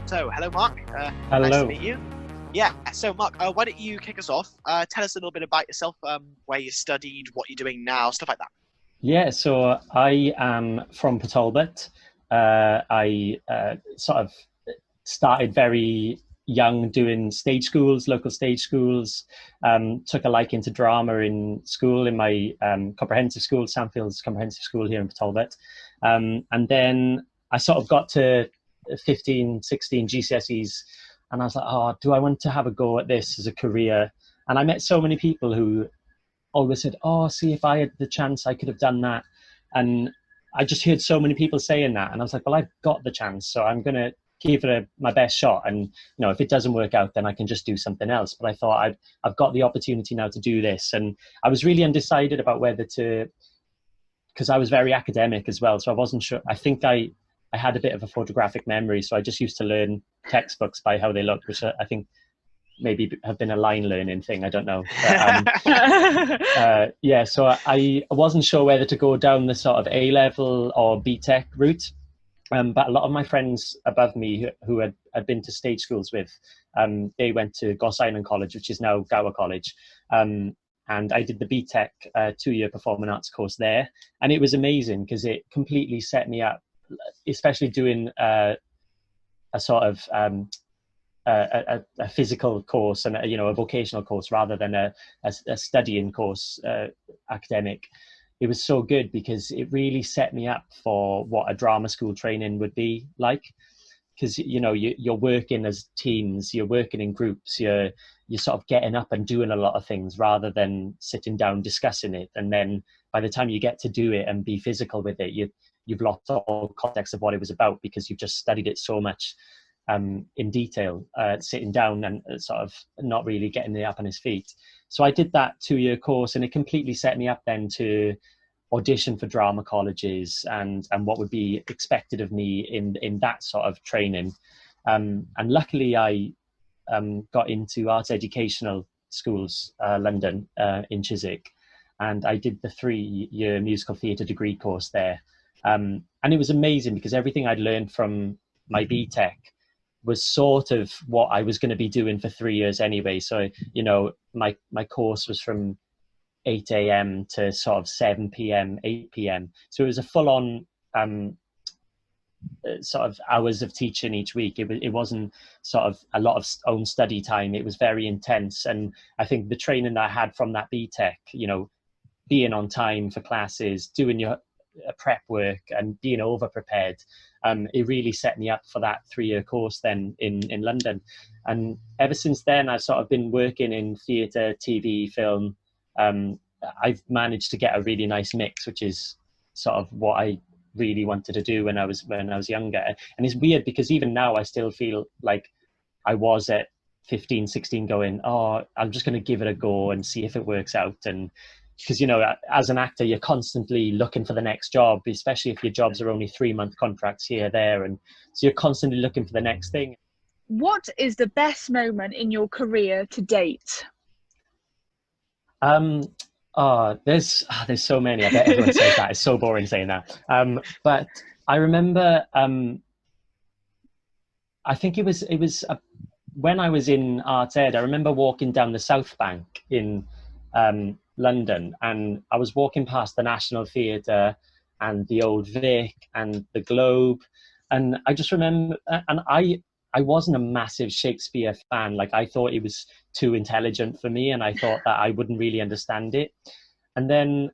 So, hello, Marc. Nice to Hello. meet you. Yeah, so Marc, why don't you kick us off? Tell us a little bit about yourself, where you studied, what you're doing now, stuff like that. Yeah, so I am from Port Talbot. I sort of started very young doing stage schools, local stage schools. Took a liking to drama in school, in my comprehensive school, Sandfields Comprehensive School here in Port Talbot. And then I sort of got to 15, 16 GCSEs, and I was like, oh, do I want to have a go at this as a career? And I met so many people who always said, "Oh, see, if I had the chance, I could have done that." And I just heard so many people saying that, and I was like, "Well, I've got the chance, so I'm gonna give it my best shot. And if it doesn't work out, then I can just do something else." But I thought I've got the opportunity now to do this, and I was really undecided about whether to, because I was very academic as well, so I wasn't sure. I think I had a bit of a photographic memory, so I just used to learn textbooks by how they looked, which I think maybe have been a line learning thing. I don't know. Yeah, so I wasn't sure whether to go down the sort of A level or B Tech route. But a lot of my friends above me who had been to stage schools with, they went to Goss Island College, which is now Gower College. And I did the B Tech 2-year performing arts course there. And it was amazing because it completely set me up, especially doing a sort of a physical course and a vocational course rather than a studying course, academic. It was so good because it really set me up for what a drama school training would be like. Because you're working as teams, you're working in groups, you're sort of getting up and doing a lot of things rather than sitting down discussing it. And then by the time you get to do it and be physical with it, you've lost all context of what it was about because you've just studied it so much in detail, sitting down and sort of not really getting it up on his feet. So I did that 2-year course, and it completely set me up then to audition for drama colleges and what would be expected of me in that sort of training. And luckily I got into arts educational schools, London, in Chiswick, and I did the 3-year musical theatre degree course there. And it was amazing because everything I'd learned from my BTEC was sort of what I was going to be doing for 3 years anyway. So, my course was from 8 a.m. to sort of 7 p.m., 8 p.m. So it was a full-on sort of hours of teaching each week. It wasn't sort of a lot of own study time. It was very intense. And I think the training that I had from that BTEC, being on time for classes, doing your prep work and being over prepared, it really set me up for that 3-year course then in London. And ever since then, I've sort of been working in theatre, TV, film. I've managed to get a really nice mix, which is sort of what I really wanted to do when I was younger. And it's weird because even now I still feel like I was at 15, 16 going, oh, I'm just going to give it a go and see if it works out. And because, as an actor, you're constantly looking for the next job, especially if your jobs are only 3-month contracts here, there. And so you're constantly looking for the next thing. What is the best moment in your career to date? There's so many. I bet everyone says that. It's so boring saying that. But I remember, I think it was when I was in art ed. I remember walking down the South Bank in London, and I was walking past the National Theatre and the Old Vic and the Globe, and I just remember, and I wasn't a massive Shakespeare fan. Like, I thought it was too intelligent for me, and I thought that I wouldn't really understand it. And then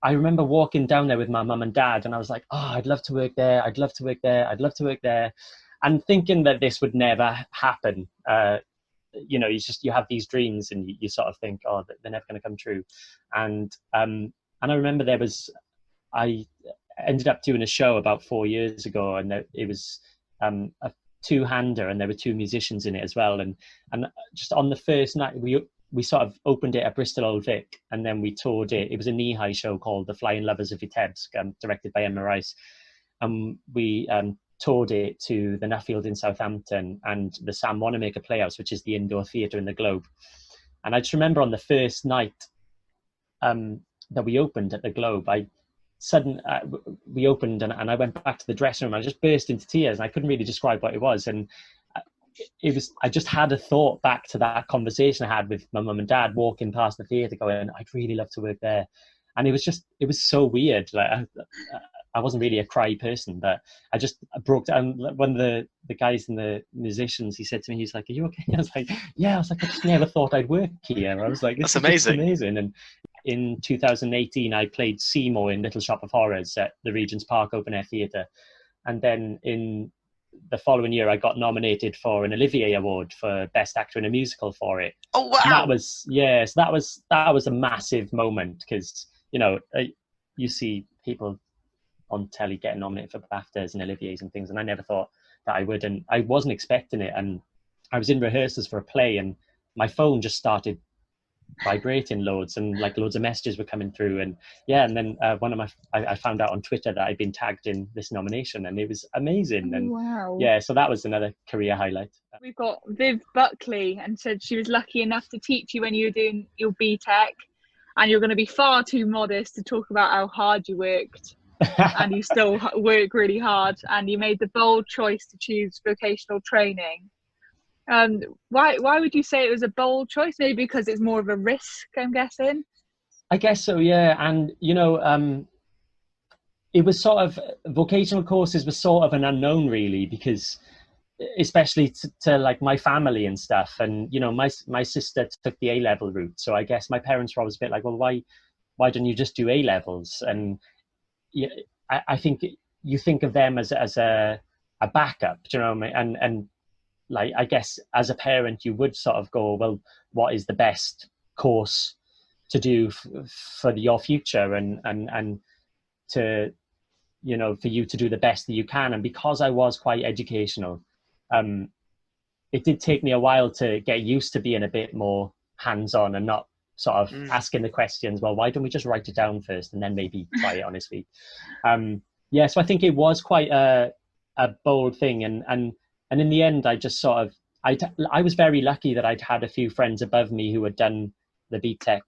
I remember walking down there with my mum and dad, and I was like, oh, I'd love to work there. I'd love to work there. I'd love to work there. And thinking that this would never happen. You have these dreams and you sort of think, oh, they're never going to come true. And I remember I ended up doing a show about 4 years ago, and it was a 2-hander, and there were 2 musicians in it as well. And just on the first night, we sort of opened it at Bristol Old Vic, and then we toured it. It was a knee-high show called The Flying Lovers of Vitebsk, directed by Emma Rice. And we toured it to the Nuffield in Southampton and the Sam Wanamaker Playhouse, which is the indoor theatre in the Globe. And I just remember on the first night that we opened at the Globe, we opened and I went back to the dressing room. I just burst into tears, and I couldn't really describe what it was. And I just had a thought back to that conversation I had with my mum and dad walking past the theatre going, I'd really love to work there. And it was so weird. Like I wasn't really a cry person, but I broke down. One of the guys and the musicians, he said to me, he's like, are you okay? I was like, yeah. I was like, I just never thought I'd work here. I was like, this That's is amazing. And in 2018, I played Seymour in Little Shop of Horrors at the Regent's Park Open Air Theatre. And then in the following year, I got nominated for an Olivier Award for Best Actor in a Musical for it. Oh, wow. And that was a massive moment because, you know, you see people on telly getting nominated for BAFTAs and Oliviers and things, and I never thought that I would, and I wasn't expecting it. And I was in rehearsals for a play, and my phone just started vibrating loads, and like loads of messages were coming through, and then I found out on Twitter that I'd been tagged in this nomination, and it was amazing. And wow. Yeah, so that was another career highlight. We've got Viv Buckley, and said she was lucky enough to teach you when you were doing your BTEC, and you're going to be far too modest to talk about how hard you worked. And you still work really hard, and you made the bold choice to choose vocational training. Why would you say it was a bold choice? Maybe because it's more of a risk, I'm guessing. I guess so, yeah. And you know, it was sort of, vocational courses were sort of an unknown, really, because especially to like my family and stuff. And you know, my sister took the A-level route, so I guess my parents were always a bit like, well, why don't you just do A-levels? And yeah, I think you think of them as a backup, do you know what I mean? And like, I guess as a parent, you would sort of go, well, what is the best course to do for your future, and to, you know, for you to do the best that you can. And because I was quite educational, it did take me a while to get used to being a bit more hands-on and not sort of asking the questions, well, why don't we just write it down first and then maybe try it on his feet? Yeah, so I think it was quite a bold thing, and in the end, I just sort of, I was very lucky that I'd had a few friends above me who had done the BTEC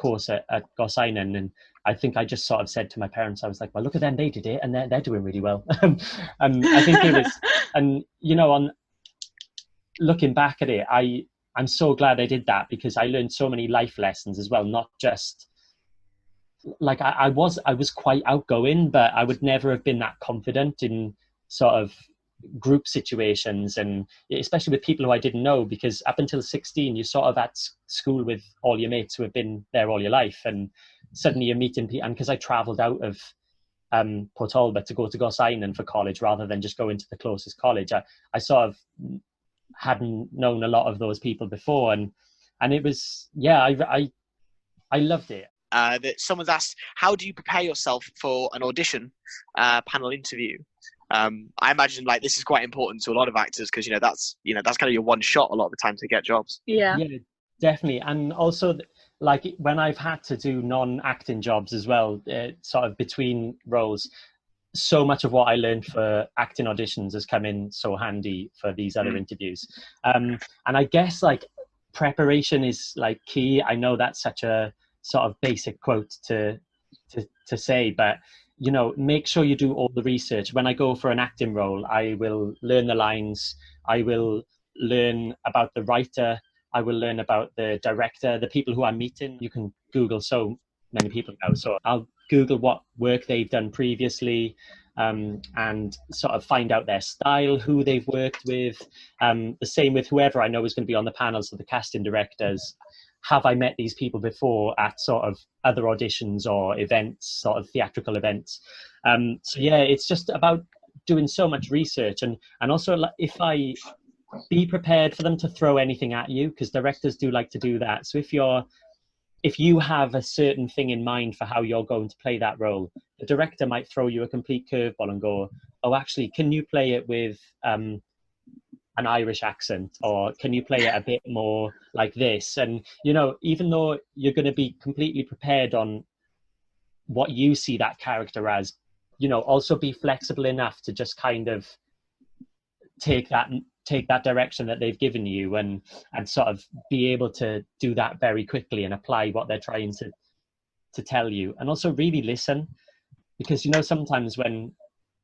course at Gosainen, and I think I just sort of said to my parents, I was like, well, look at them, they did it, and they're doing really well. And I think it was, and you know, on looking back at it, I'm so glad I did that, because I learned so many life lessons as well, not just like I was quite outgoing, but I would never have been that confident in sort of group situations, and especially with people who I didn't know, because up until 16 you're sort of at school with all your mates who have been there all your life, and suddenly you're meeting people. And because I travelled out of Port Talbot to go to Gosainen for college rather than just go into the closest college, I sort of hadn't known a lot of those people before, and it was, yeah, I loved it. That someone's asked, how do you prepare yourself for an audition panel interview? I imagine like this is quite important to a lot of actors, because that's kind of your one shot a lot of the time to get jobs. Yeah, definitely. And also, like when I've had to do non-acting jobs as well, sort of between roles, so much of what I learned for acting auditions has come in so handy for these other interviews. And I guess like preparation is like key. I know that's such a sort of basic quote to say, but make sure you do all the research. When I go for an acting role, I will learn the lines, I will learn about the writer, I will learn about the director, the people who I'm meeting. You can Google so many people now, so I'll Google what work they've done previously, and sort of find out their style, who they've worked with. The same with whoever I know is going to be on the panel, so the casting directors. Have I met these people before at sort of other auditions or events, sort of theatrical events? So yeah, it's just about doing so much research, and also if I be prepared for them to throw anything at you, because directors do like to do that. So if you have a certain thing in mind for how you're going to play that role, the director might throw you a complete curveball and go, oh, actually, can you play it with an Irish accent, or can you play it a bit more like this? And even though you're going to be completely prepared on what you see that character as, also be flexible enough to just kind of take that direction that they've given you, and sort of be able to do that very quickly and apply what they're trying to tell you. And also really listen, because sometimes when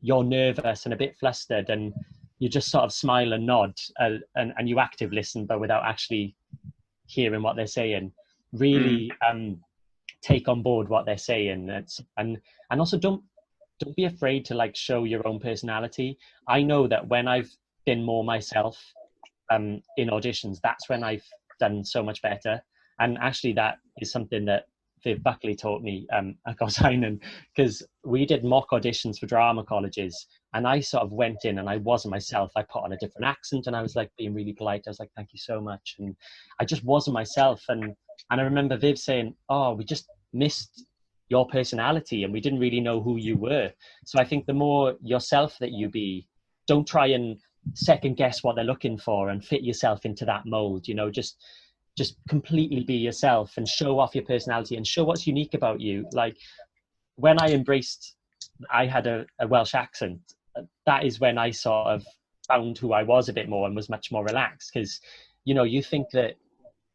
you're nervous and a bit flustered, and you just sort of smile and nod, and you active listen, but without actually hearing what they're saying. Really take on board what they're saying. And also don't be afraid to like show your own personality. I know that when I've been more myself in auditions, that's when I've done so much better. And actually that is something that Viv Buckley taught me at Gosainon, because we did mock auditions for drama colleges, and I sort of went in and I wasn't myself. I put on a different accent and I was like being really polite. I was like, thank you so much. And I just wasn't myself. And I remember Viv saying, oh, we just missed your personality and we didn't really know who you were. So I think the more yourself that you be, don't try and second guess what they're looking for and fit yourself into that mold. You know, just completely be yourself and show off your personality and show what's unique about you. Like when I had a Welsh accent, that is when I sort of found who I was a bit more and was much more relaxed. Because, you know, you think that,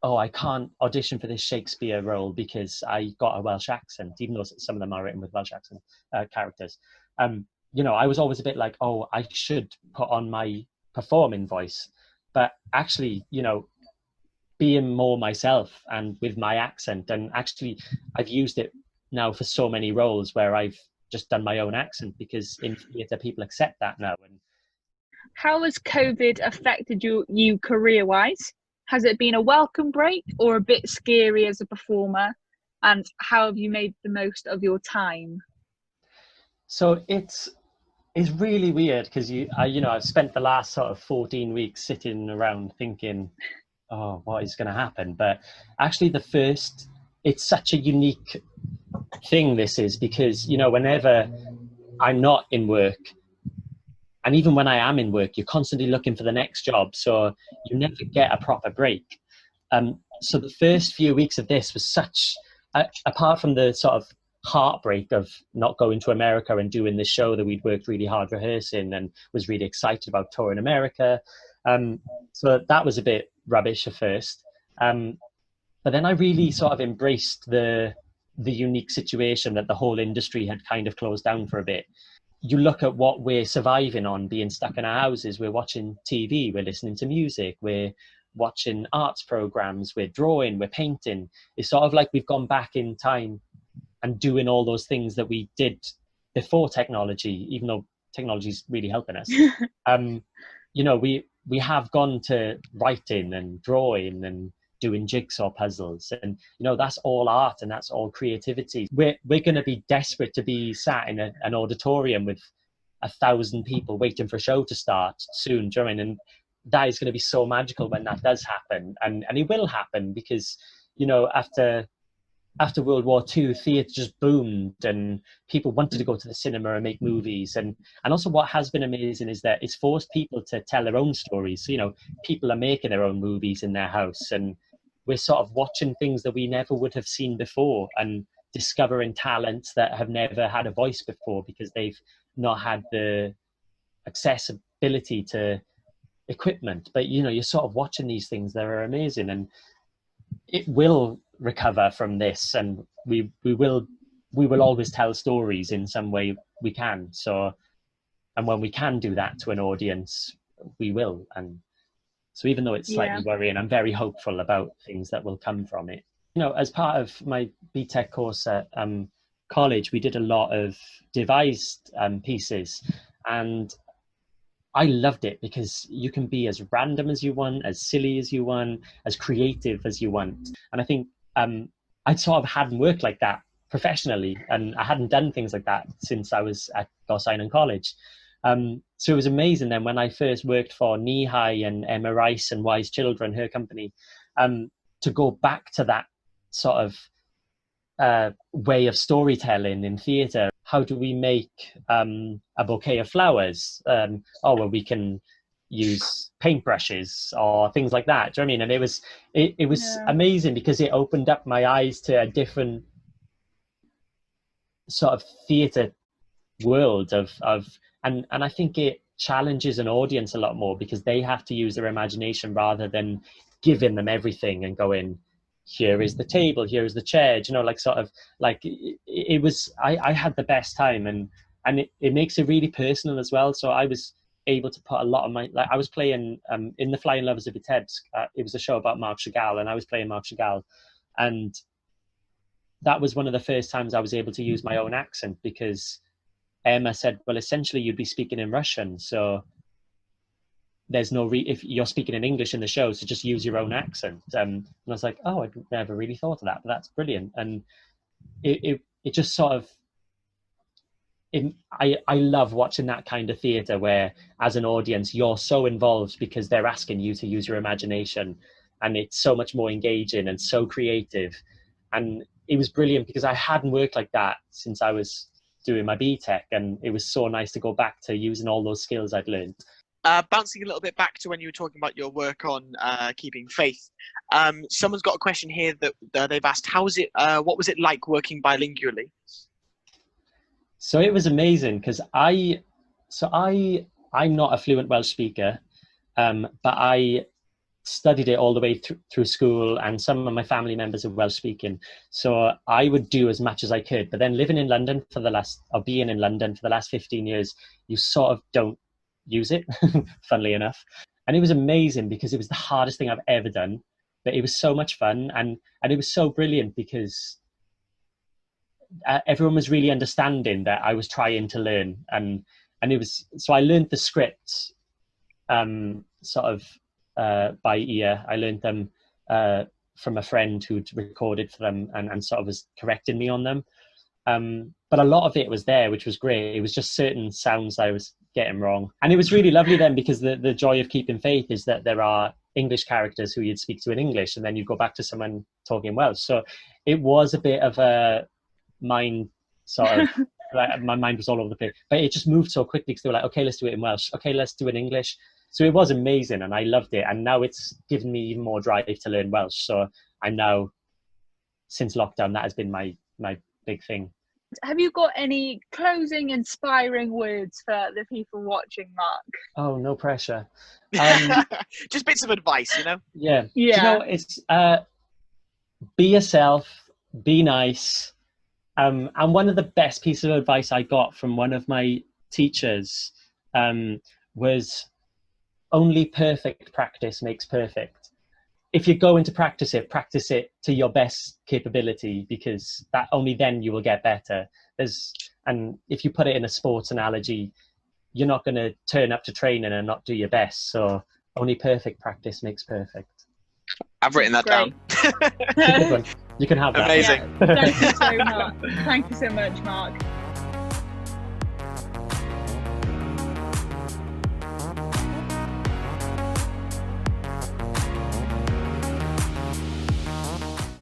oh, I can't audition for this Shakespeare role because I got a Welsh accent, even though some of them are written with Welsh accent characters. You know, I was always a bit like, oh, I should put on my performing voice. But actually, you know, being more myself and with my accent, and actually I've used it now for so many roles where I've just done my own accent, because in theatre people accept that now. And how has COVID affected you career-wise? Has it been a welcome break or a bit scary as a performer? And how have you made the most of your time? So it's really weird, because I've spent the last sort of 14 weeks sitting around thinking, oh, what is going to happen? But actually it's such a unique thing, this is, because, you know, whenever I'm not in work, and even when I am in work, you're constantly looking for the next job. So you never get a proper break. So the first few weeks of this was such, apart from the sort of heartbreak of not going to America and doing this show that we'd worked really hard rehearsing and was really excited about touring America. So that was a bit rubbish at first. But then I really sort of embraced the unique situation that the whole industry had kind of closed down for a bit. You look at what we're surviving on, being stuck in our houses. We're watching TV, we're listening to music, we're watching arts programs, we're drawing, we're painting. It's sort of like we've gone back in time and doing all those things that we did before technology, even though technology's really helping us. You know, we have gone to writing and drawing and doing jigsaw puzzles, and you know, that's all art and that's all creativity. We're going to be desperate to be sat in an auditorium with 1,000 people waiting for a show to start soon. Do you know what I mean? And that is going to be so magical when that does happen, and it will happen, because, you know, after World War II, theatre just boomed and people wanted to go to the cinema and make movies. And also what has been amazing is that it's forced people to tell their own stories. So, you know, people are making their own movies in their house, and we're sort of watching things that we never would have seen before and discovering talents that have never had a voice before because they've not had the accessibility to equipment. But, you know, you're sort of watching these things that are amazing, and it will recover from this, and we will always tell stories in some way we can. So, and when we can do that to an audience, we will. And so even though it's slightly worrying, I'm very hopeful about things that will come from it. You know, as part of my BTEC course at college, we did a lot of devised pieces, and I loved it because you can be as random as you want, as silly as you want, as creative as you want. And I think I sort of hadn't worked like that professionally, and I hadn't done things like that since I was at Gosainon College. So it was amazing then when I first worked for Knee High and Emma Rice and Wise Children, her company, to go back to that sort of way of storytelling in theatre. How do we make a bouquet of flowers? Well, we can use paintbrushes or things like that. Do you know what I mean? And it was amazing because it opened up my eyes to a different sort of theatre world and I think it challenges an audience a lot more because they have to use their imagination rather than giving them everything and going, here is the table, here is the chair. You know, like sort of like it was, I had the best time, and it makes it really personal as well. So I was able to put a lot of my, like I was playing in The Flying Lovers of Vitebsk. It was a show about Marc Chagall, and I was playing Marc Chagall, and that was one of the first times I was able to use my own accent, because Emma said, well, essentially you'd be speaking in Russian, so there's no if you're speaking in English in the show, so just use your own accent. And I was like, oh, I'd never really thought of that, but that's brilliant. And it just sort of, I love watching that kind of theatre where, as an audience, you're so involved because they're asking you to use your imagination, and it's so much more engaging and so creative. And it was brilliant because I hadn't worked like that since I was doing my BTEC, and it was so nice to go back to using all those skills I'd learned. Bouncing a little bit back to when you were talking about your work on keeping faith, someone's got a question here that they've asked, what was it like working bilingually? So it was amazing, because I'm not a fluent Welsh speaker, but I studied it all the way through school, and some of my family members are Welsh speaking, so I would do as much as I could. But then living in London being in London for the last 15 years, you sort of don't use it, funnily enough. And it was amazing because it was the hardest thing I've ever done, but it was so much fun, and it was so brilliant because everyone was really understanding that I was trying to learn, and it was, so I learned the scripts sort of by ear. I learned them from a friend who'd recorded for them and sort of was correcting me on them, but a lot of it was there, which was great. It was just certain sounds I was getting wrong, and it was really lovely then, because the joy of keeping faith is that there are English characters who you'd speak to in English, and then you go back to someone talking Welsh. So it was a bit of a mind sort of like, my mind was all over the place, but it just moved so quickly, because they were like, okay, let's do it in Welsh, okay, let's do it in English. So it was amazing, and I loved it, and now it's given me even more drive to learn Welsh. So I'm now, since lockdown, that has been my big thing. Have you got any closing inspiring words for the people watching, Marc? Oh, no pressure. Just bits of advice, you know? Yeah. Do you know, it's be yourself, be nice. And one of the best pieces of advice I got from one of my teachers was, only perfect practice makes perfect. If you're going to practice it to your best capability, because that only then you will get better. And if you put it in a sports analogy, you're not going to turn up to training and not do your best. So only perfect practice makes perfect. I've written that down. You can have that. Amazing. Yeah, thank you so much. Thank you so much, Marc.